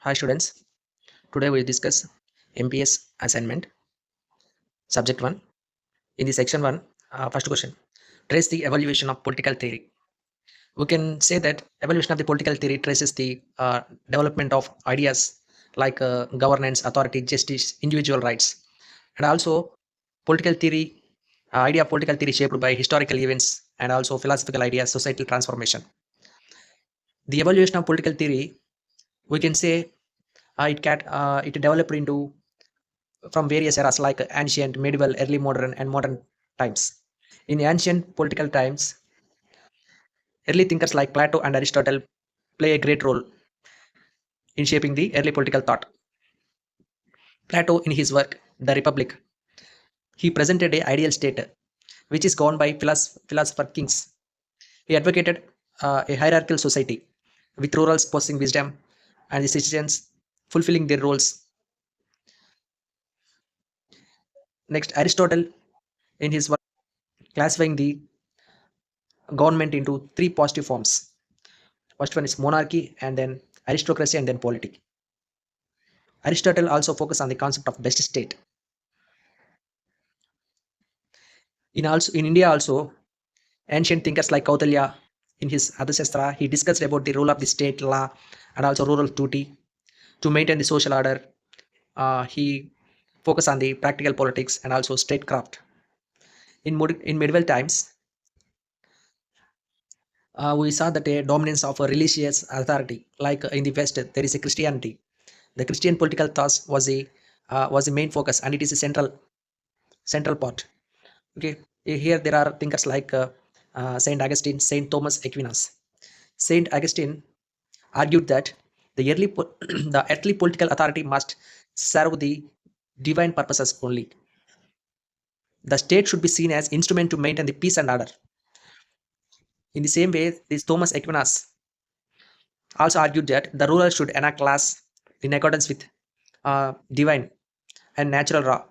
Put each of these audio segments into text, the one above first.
Hi students, today we discuss MPS assignment subject 1. In the section 1, first question, trace the evaluation of political theory. We can say that evaluation of the political theory traces the development of ideas like governance, authority, justice, individual rights, and also political theory, idea of political theory shaped by historical events and also philosophical ideas, societal transformation. The evaluation of political theory, we can say it developed into from various eras like ancient, medieval, early modern, and modern times. In ancient political times, early thinkers like Plato and Aristotle play a great role in shaping the early political thought. Plato, in his work The Republic, he presented a ideal state which is governed by philosopher kings. He advocated a hierarchical society with rurals possessing wisdom and the citizens fulfilling their roles. Next, Aristotle, in his work, classifying the government into three positive forms. First one is monarchy, and then aristocracy, and then polity. Aristotle also focused on the concept of best state. In India also, ancient thinkers like Kautilya, in his Adhashastra, he discussed about the role of the state law and also rural duty to maintain the social order. He focused on the practical politics and also statecraft. In medieval times, we saw that a dominance of a religious authority, like in the West, there is a Christianity. The Christian political thought was the main focus, and it is a central part. Okay, here there are thinkers like Saint Augustine, Saint Thomas Aquinas. Saint Augustine argued that the earthly political authority must serve the divine purposes only. The state should be seen as instrument to maintain the peace and order. In the same way, this Thomas Aquinas also argued that the ruler should enact laws in accordance with divine and natural law.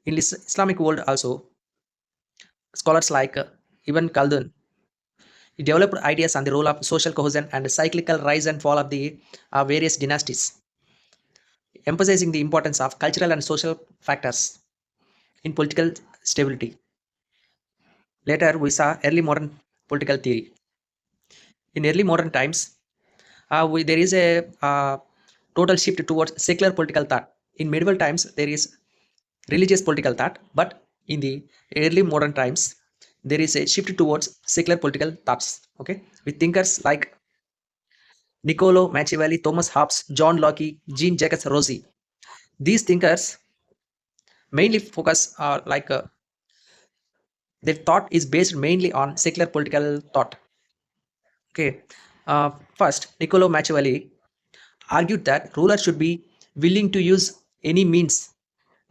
In this Islamic world also, scholars like Ibn Khaldun, he developed ideas on the role of social cohesion and the cyclical rise and fall of the various dynasties, emphasizing the importance of cultural and social factors in political stability. Later, we saw early modern political theory. In early modern times, there is a total shift towards secular political thought. In medieval times, there is religious political thought, but in the early modern times, there is a shift towards secular political thoughts. Okay, with thinkers like Niccolo Machiavelli, Thomas Hobbes, John Locke, Jean-Jacques Rousseau. These thinkers mainly focus their thought is based mainly on secular political thought. Okay, first Niccolo Machiavelli argued that rulers should be willing to use any means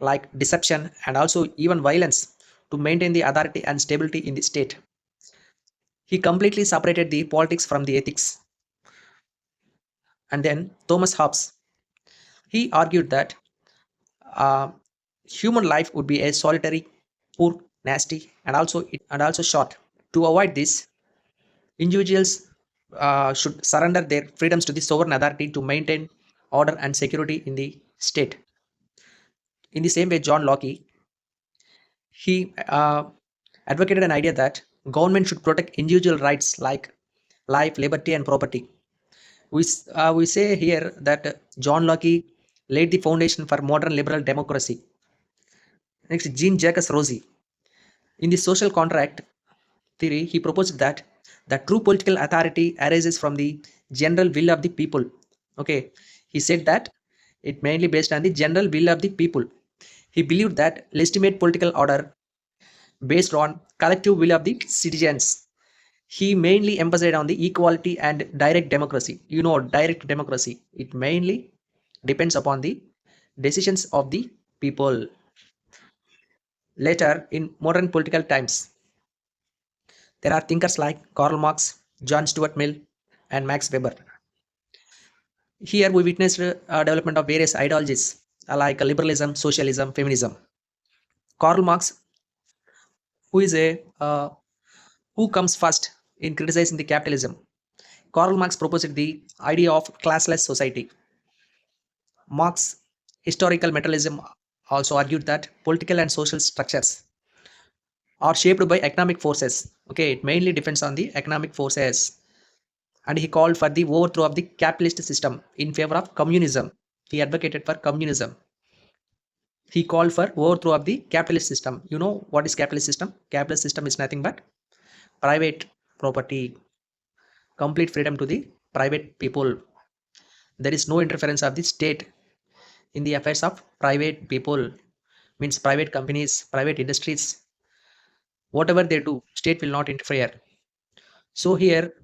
like deception and also even violence to maintain the authority and stability in the state. He completely separated the politics from the ethics. And then Thomas Hobbes, he argued that uh, human life would be a solitary, poor, nasty, and also short. To avoid this, individuals should surrender their freedoms to the sovereign authority to maintain order and security in the state. In the same way, John Locke, he advocated an idea that government should protect individual rights like life, liberty, and property. We say here that John Locke laid the foundation for modern liberal democracy. Next, Jean-Jacques Rousseau. In the social contract theory, he proposed that the true political authority arises from the general will of the people. Okay, he said that it mainly based on the general will of the people. He believed that legitimate political order based on collective will of the citizens. He mainly emphasized on the equality and direct democracy. You know, direct democracy, it mainly depends upon the decisions of the people. Later, in modern political times, there are thinkers like Karl Marx, John Stuart Mill, and Max Weber. Here we witnessed development of various ideologies like liberalism, socialism, feminism. Karl Marx, who is a who comes first in criticizing the capitalism, Karl Marx proposed the idea of classless society. Marx historical materialism also argued that political and social structures are shaped by economic forces. Okay, it mainly depends on the economic forces. And he called for the overthrow of the capitalist system in favor of communism. He advocated for communism. He called for overthrow of the capitalist system. You know what is capitalist system? Capitalist system is nothing but private property, complete freedom to the private people. There is no interference of the state in the affairs of private people. Means private companies, private industries, whatever they do, state will not interfere. So here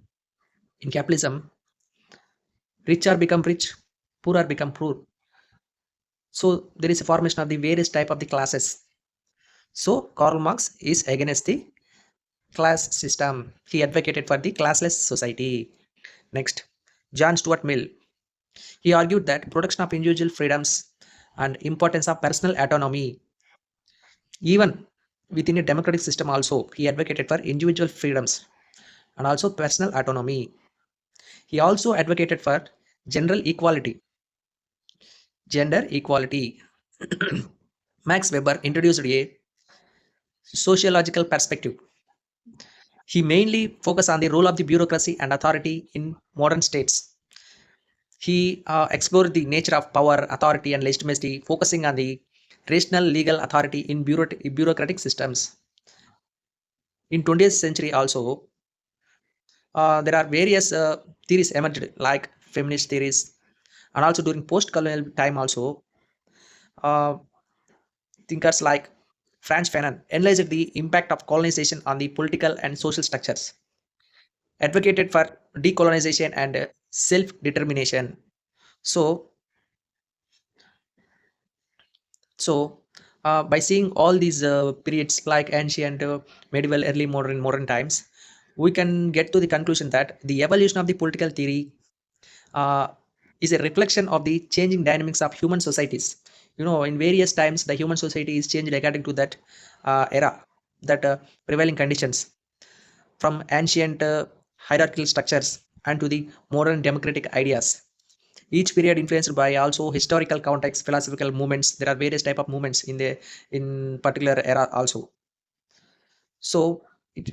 in capitalism, rich are become rich, poor are become poor. So there is a formation of the various type of the classes. So Karl Marx is against the class system. He advocated for the classless society. Next, John Stuart Mill. He argued that protection of individual freedoms and importance of personal autonomy. Even within a democratic system also, he advocated for individual freedoms and also personal autonomy. He also advocated for general equality, gender equality. Max Weber introduced a sociological perspective. He mainly focused on the role of the bureaucracy and authority in modern states. He explored the nature of power, authority, and legitimacy, focusing on the rational legal authority in bureaucratic systems. In 20th century also, there are various theories emerged, like feminist theories, and also during post-colonial time also, uh, thinkers like Franz Fanon analyzed the impact of colonization on the political and social structures, advocated for decolonization and self-determination. So, by seeing all these periods like ancient, medieval, early modern times, we can get to the conclusion that the evolution of the political theory uh, is a reflection of the changing dynamics of human societies. You know, in various times, the human society is changed according to that era, that prevailing conditions, from ancient hierarchical structures and to the modern democratic ideas. Each period influenced by also historical context, philosophical movements. There are various type of movements in particular era also. So it,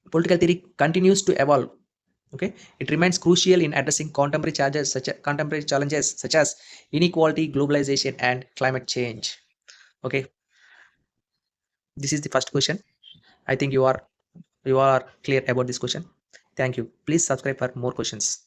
political theory continues to evolve. Okay, it remains crucial in addressing contemporary challenges such as inequality, globalization, and climate change. Okay, this is the first question. I think you are clear about this question. Thank you. Please subscribe for more questions.